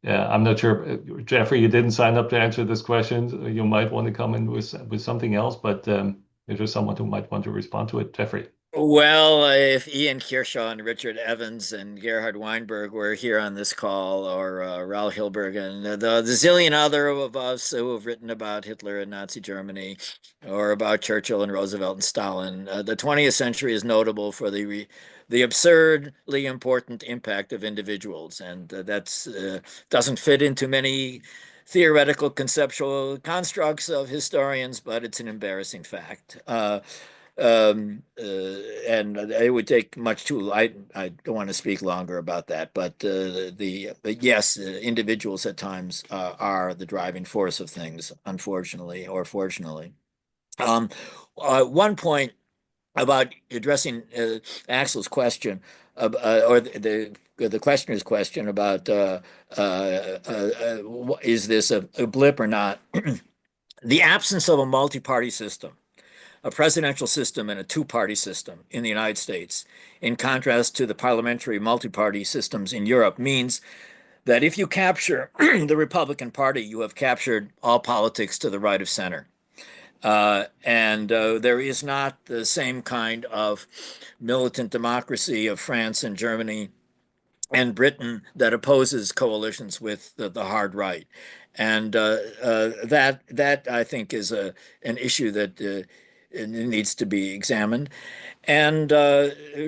I'm not sure, Jeffrey, you didn't sign up to answer this question. You might want to come in with something else, but if there's someone who might want to respond to it, Jeffrey. Well, if Ian Kershaw and Richard Evans and Gerhard Weinberg were here on this call, or Raoul Hilberg and the zillion other of us who have written about Hitler and Nazi Germany, or about Churchill and Roosevelt and Stalin, the 20th century is notable for the absurdly important impact of individuals, and that's doesn't fit into many theoretical conceptual constructs of historians, but it's an embarrassing fact. And it would take much too. I don't want to speak longer about that, but yes, individuals at times are the driving force of things, unfortunately or fortunately. One point about addressing Axel's question, or the questioner's question about is this a blip or not? The absence of a multi-party system, a presidential system and a two-party system in the United States, in contrast to the parliamentary multi-party systems in Europe, means that if you capture the Republican Party, you have captured all politics to the right of center. And there is not the same kind of militant democracy of France and Germany and Britain that opposes coalitions with the hard right. And that I think is an issue that it needs to be examined. And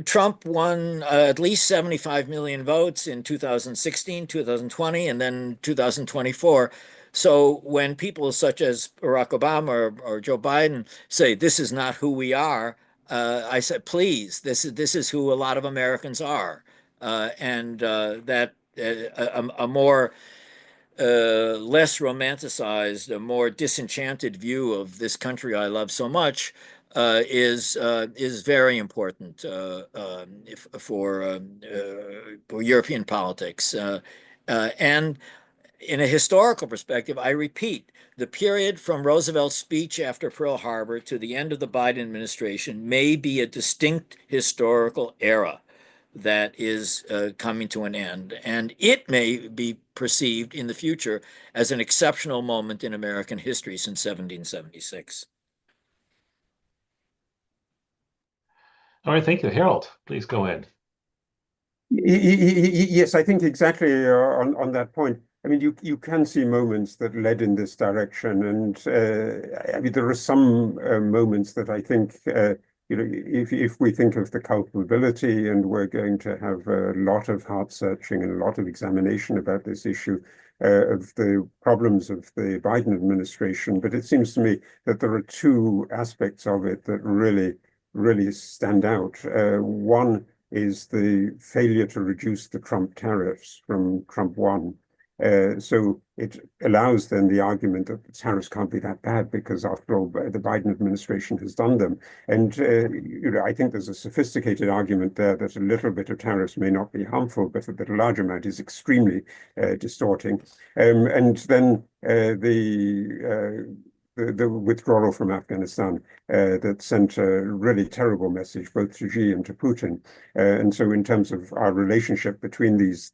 Trump won at least 75 million votes in 2016, 2020, and then 2024. So when people such as Barack Obama or Joe Biden say, this is not who we are, I said, please, this is who a lot of Americans are. And that a more less romanticized, a more disenchanted view of this country I love so much is very important for European politics. And in a historical perspective, I repeat, the period from Roosevelt's speech after Pearl Harbor to the end of the Biden administration may be a distinct historical era that is coming to an end. And it may be perceived in the future as an exceptional moment in American history since 1776. All right, thank you. Harold, please go ahead. Yes, I think exactly on that point. I mean, you can see moments that led in this direction, and I mean, there are some moments that I think, you know, if we think of the culpability, and we're going to have a lot of heart searching and a lot of examination about this issue of the problems of the Biden administration, but it seems to me that there are 2 aspects of it that really stand out. One is the failure to reduce the Trump tariffs from Trump 1. So it allows then the argument that the tariffs can't be that bad because, after all, the Biden administration has done them. And you know, I think there's a sophisticated argument there that a little bit of tariffs may not be harmful, but a large amount is extremely distorting. And then the withdrawal from Afghanistan that sent a really terrible message both to Xi and to Putin. And so in terms of our relationship between these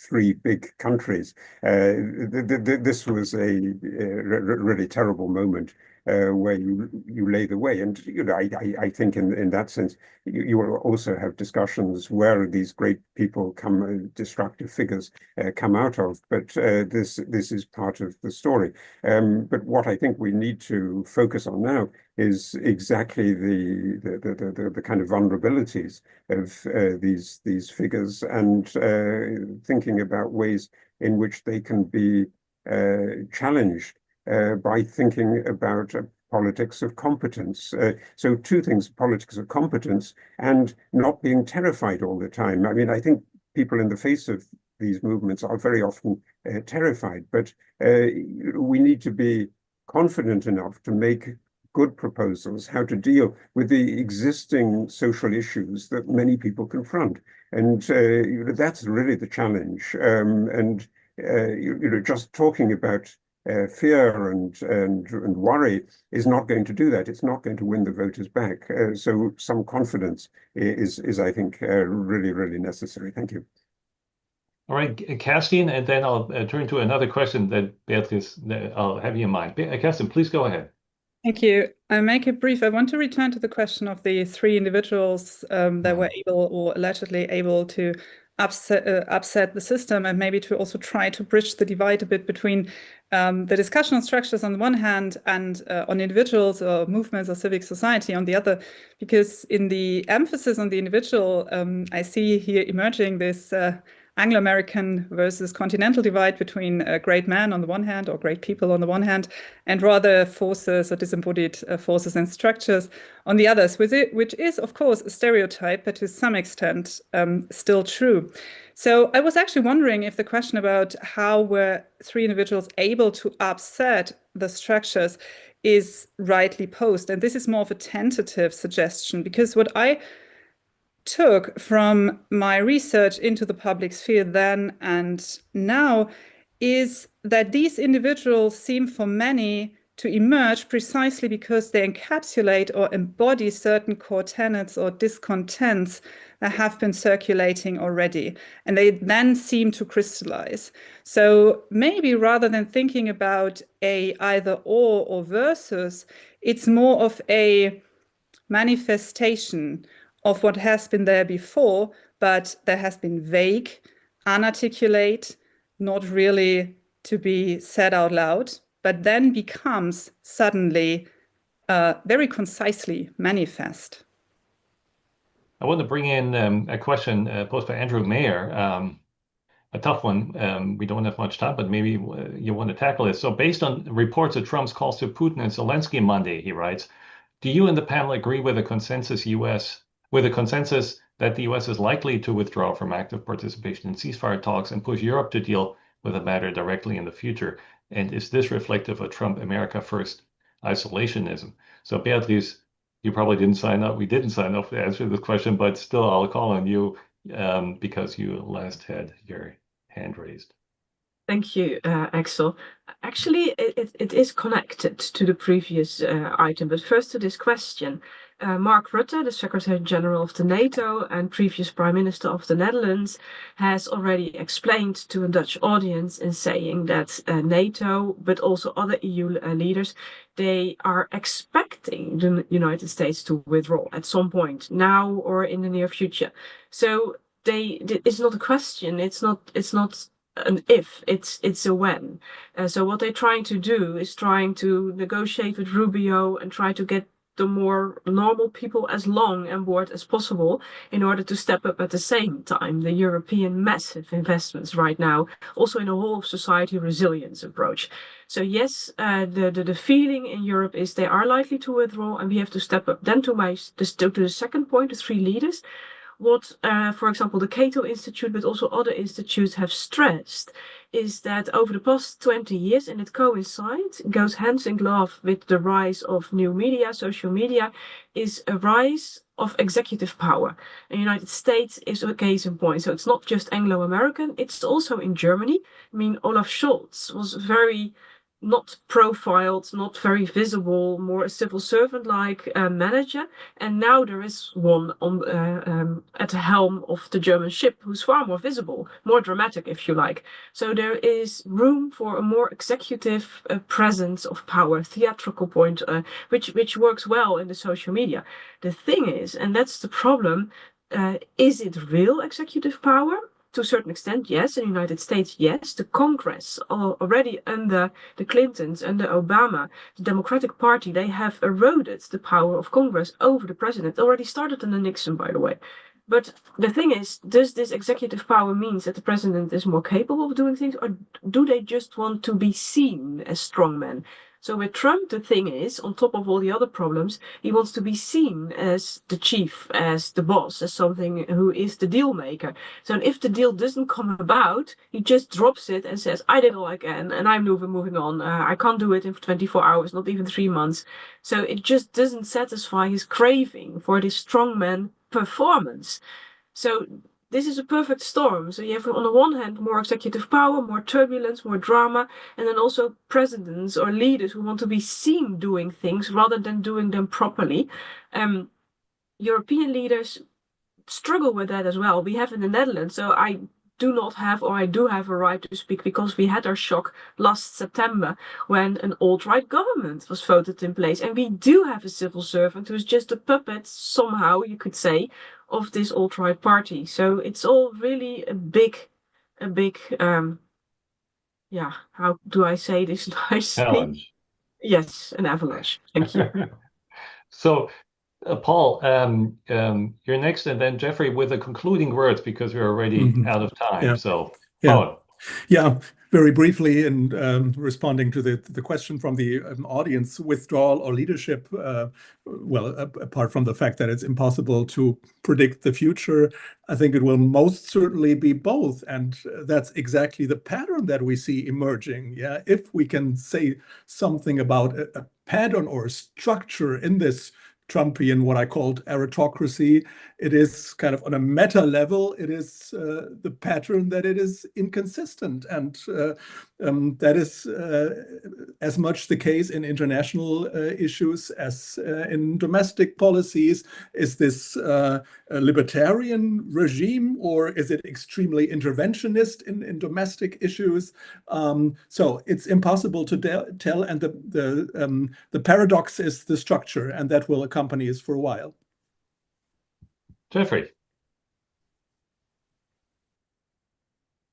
3 big countries, this was a really terrible moment where you lay the way. And you know, I think in that sense, you will also have discussions where these great people destructive figures come out of. But this is part of the story. But what I think we need to focus on now is exactly the kind of vulnerabilities of these figures, and thinking about ways in which they can be challenged by thinking about politics of competence. So two things, politics of competence and not being terrified all the time. I mean, I think people in the face of these movements are very often terrified, but we need to be confident enough to make good proposals, how to deal with the existing social issues that many people confront. And that's really the challenge. Just talking about fear and worry is not going to do that. It's not going to win the voters back. So some confidence is I think, really, really necessary. Thank you. All right, Kerstin, and then I'll turn to another question that Beatrice, I'll have you in mind. Kerstin, please go ahead. Thank you. I'll make it brief. I want to return to the question of the three individuals that were able or allegedly able to upset the system, and maybe to also try to bridge the divide a bit between the discussion on structures on the one hand and on individuals or movements or civic society on the other, because in the emphasis on the individual, I see here emerging this Anglo-American versus continental divide between great men on the one hand, or great people on the one hand, and rather forces or disembodied forces and structures on the others, which is, of course, a stereotype, but to some extent still true. So I was actually wondering if the question about how were three individuals able to upset the structures is rightly posed. And this is more of a tentative suggestion, because what I took from my research into the public sphere then and now is that these individuals seem for many to emerge precisely because they encapsulate or embody certain core tenets or discontents that have been circulating already, and they then seem to crystallize. So maybe rather than thinking about a either or versus, it's more of a manifestation of what has been there before, but that has been vague, unarticulate, not really to be said out loud, but then becomes suddenly very concisely manifest. I want to bring in a question posed by Andrew Mayer, a tough one. We don't have much time, but maybe you want to tackle it. So based on reports of Trump's calls to Putin and Zelensky Monday, he writes, do you and the panel agree with a consensus that the US is likely to withdraw from active participation in ceasefire talks and push Europe to deal with the matter directly in the future? And is this reflective of Trump America First isolationism? So Beatrice, you probably didn't sign up. We didn't sign up to answer this question, but still I'll call on you because you last had your hand raised. Thank you, Axel. Actually, it is connected to the previous item, but first to this question. Mark Rutte, the Secretary General of the NATO and previous Prime Minister of the Netherlands, has already explained to a Dutch audience in saying that NATO, but also other EU leaders, they are expecting the United States to withdraw at some point, now or in the near future. So it's not a question. It's not an if, it's a when. So what they're trying to do is trying to negotiate with Rubio and try to get the more normal people as long on board as possible in order to step up at the same time the European massive investments right now, also in a whole of society resilience approach. So yes, the feeling in Europe is they are likely to withdraw and we have to step up. Then to the second point, the three leaders. What, for example, the Cato Institute, but also other institutes have stressed is that over the past 20 years, and it coincides, goes hand in glove with the rise of new media, social media, is a rise of executive power. The United States is a case in point. So it's not just Anglo-American, it's also in Germany. I mean, Olaf Scholz was very not profiled, not very visible, more a civil servant-like manager. And now there is one on at the helm of the German ship who's far more visible, more dramatic, if you like. So there is room for a more executive presence of power, theatrical point, which works well in the social media. The thing is, and that's the problem, is it real executive power? To a certain extent, yes. In the United States, yes. The Congress, already under the Clintons, under Obama, the Democratic Party, they have eroded the power of Congress over the president. It already started under Nixon, by the way. But the thing is, does this executive power means that the president is more capable of doing things, or do they just want to be seen as strongmen? So with Trump, the thing is, on top of all the other problems, he wants to be seen as the chief, as the boss, as something who is the deal maker. So if the deal doesn't come about, he just drops it and says, I did all I can, and I'm moving on. I can't do it in 24 hours, not even 3 months. So it just doesn't satisfy his craving for this strongman performance. So this is a perfect storm. So you have, on the one hand, more executive power, more turbulence, more drama, and then also presidents or leaders who want to be seen doing things rather than doing them properly. European leaders struggle with that as well. We have in the Netherlands, so I do not have, or I do have a right to speak because we had our shock last September when an alt-right government was voted in place. And we do have a civil servant who's just a puppet, somehow, you could say, of this alt-right party. So it's all really a big, yeah, how do I say this nicely? Challenge. Yes, an avalanche. Thank you. So, Paul, you're next, and then Jeffrey with the concluding words because we're already out of time. Yeah. So, Yeah. Paul. Yeah, very briefly, and responding to the question from the audience, withdrawal or leadership, well, apart from the fact that it's impossible to predict the future, I think it will most certainly be both. And that's exactly the pattern that we see emerging. Yeah, if we can say something about a pattern or a structure in this Trumpian, what I called aristocracy, it is kind of on a meta level, it is the pattern that it is inconsistent. And that is as much the case in international issues as in domestic policies. Is this a libertarian regime, or is it extremely interventionist in domestic issues? So it's impossible to tell. And the paradox is the structure, and that will accompany us for a while. Jeffrey.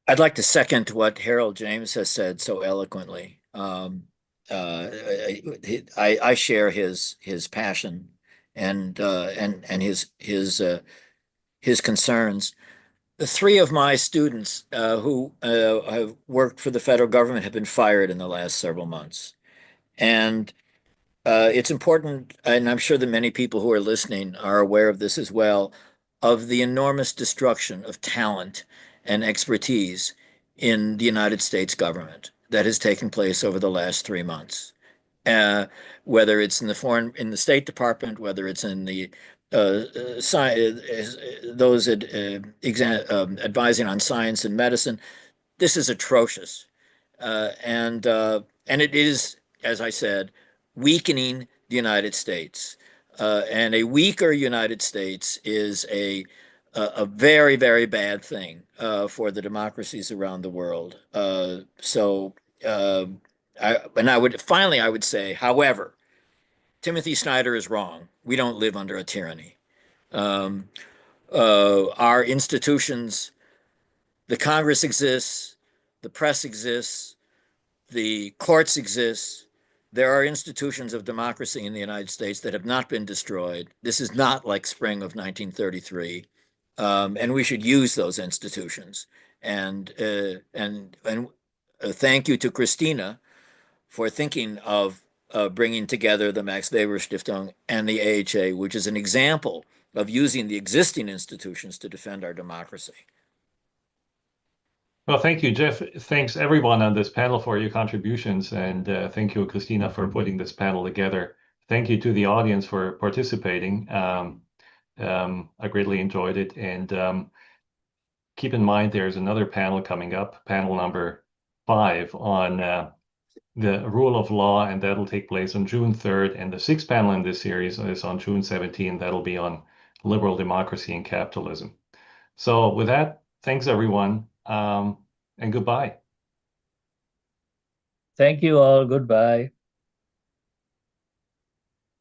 I'd like to second what Harold James has said so eloquently. I share his passion and his concerns. The three of my students who have worked for the federal government have been fired in the last several months, and it's important, and I'm sure that many people who are listening are aware of this as well, of the enormous destruction of talent and expertise in the United States government that has taken place over the last 3 months. Whether it's in the State Department, whether it's in the those advising on science and medicine, this is atrocious, and it is, as I said, weakening the United States. And a weaker United States is a very, very bad thing for the democracies around the world. I would say, however, Timothy Snyder is wrong. We don't live under a tyranny. Our institutions, the Congress exists, the press exists, the courts exist. There are institutions of democracy in the United States that have not been destroyed. This is not like spring of 1933, and we should use those institutions. And thank you to Christina for thinking of bringing together the Max Weber Stiftung and the AHA, which is an example of using the existing institutions to defend our democracy. Well, thank you, Jeff. Thanks everyone on this panel for your contributions, and thank you, Christina, for putting this panel together. Thank you to the audience for participating. I greatly enjoyed it, and keep in mind there's another panel coming up, panel number 5 on the rule of law, and that'll take place on June 3rd, and the 6th panel in this series is on June 17th. That'll be on liberal democracy and capitalism. So with that, thanks everyone. And goodbye. Thank you all. Goodbye.